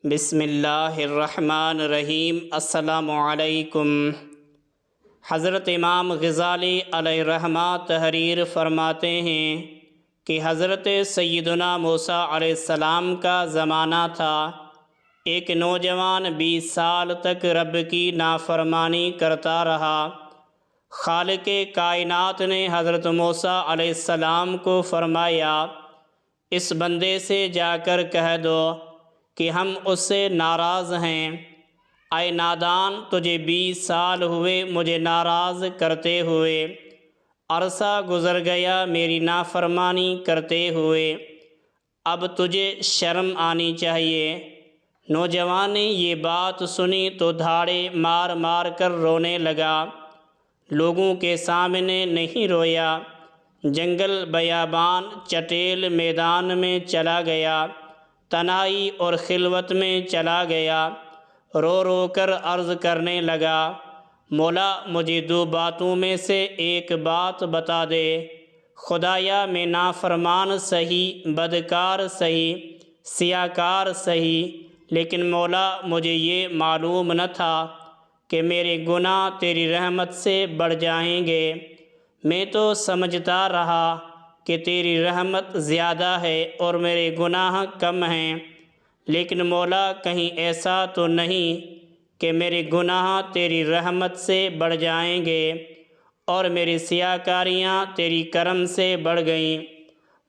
بسم اللہ الرحمن الرحیم۔ السلام علیکم۔ حضرت امام غزالی علیہ رحمہ تحریر فرماتے ہیں کہ حضرت سیدنا موسیٰ علیہ السلام کا زمانہ تھا۔ ایک نوجوان 20 سال تک رب کی نافرمانی کرتا رہا۔ خالق کائنات نے حضرت موسیٰ علیہ السلام کو فرمایا، اس بندے سے جا کر کہہ دو کہ ہم اس سے ناراض ہیں۔ اے نادان، تجھے 20 سال ہوئے مجھے ناراض کرتے ہوئے، عرصہ گزر گیا میری نافرمانی کرتے ہوئے، اب تجھے شرم آنی چاہیے۔ نوجوان نے یہ بات سنی تو دھاڑے مار مار کر رونے لگا۔ لوگوں کے سامنے نہیں رویا، جنگل بیابان چٹیل میدان میں چلا گیا، تنہائی اور خلوت میں چلا گیا، رو رو کر عرض کرنے لگا، مولا مجھے 2 باتوں میں سے ایک بات بتا دے، خدایا میں نافرمان سہی، بدکار سہی، سیاکار سہی، لیکن مولا مجھے یہ معلوم نہ تھا کہ میرے گناہ تیری رحمت سے بڑھ جائیں گے۔ میں تو سمجھتا رہا کہ تیری رحمت زیادہ ہے اور میرے گناہ کم ہیں، لیکن مولا کہیں ایسا تو نہیں کہ میرے گناہ تیری رحمت سے بڑھ جائیں گے اور میری سیاکاریاں تیری کرم سے بڑھ گئیں۔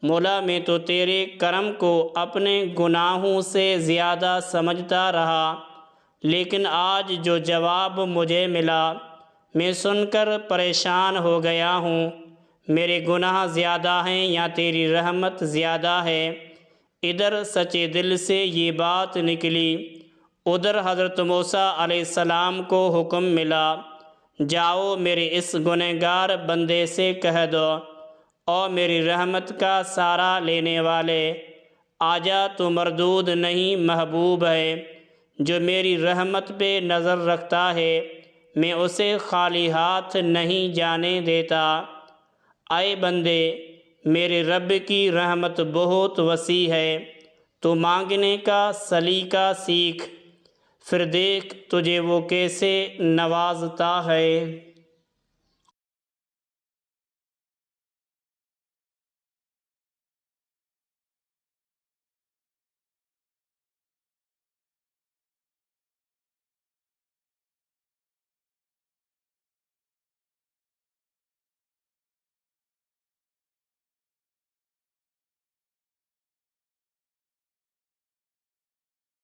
مولا میں تو تیرے کرم کو اپنے گناہوں سے زیادہ سمجھتا رہا، لیکن آج جو جواب مجھے ملا میں سن کر پریشان ہو گیا ہوں۔ میرے گناہ زیادہ ہیں یا تیری رحمت زیادہ ہے؟ ادھر سچے دل سے یہ بات نکلی، ادھر حضرت موسیٰ علیہ السلام کو حکم ملا، جاؤ میرے اس گنہگار بندے سے کہہ دو، او میری رحمت کا سہارا لینے والے، آجا تو مردود نہیں محبوب ہے، جو میری رحمت پہ نظر رکھتا ہے میں اسے خالی ہاتھ نہیں جانے دیتا۔ اے بندے، میرے رب کی رحمت بہت وسیع ہے، تو مانگنے کا سلیقہ سیکھ، پھر دیکھ تجھے وہ کیسے نوازتا ہے۔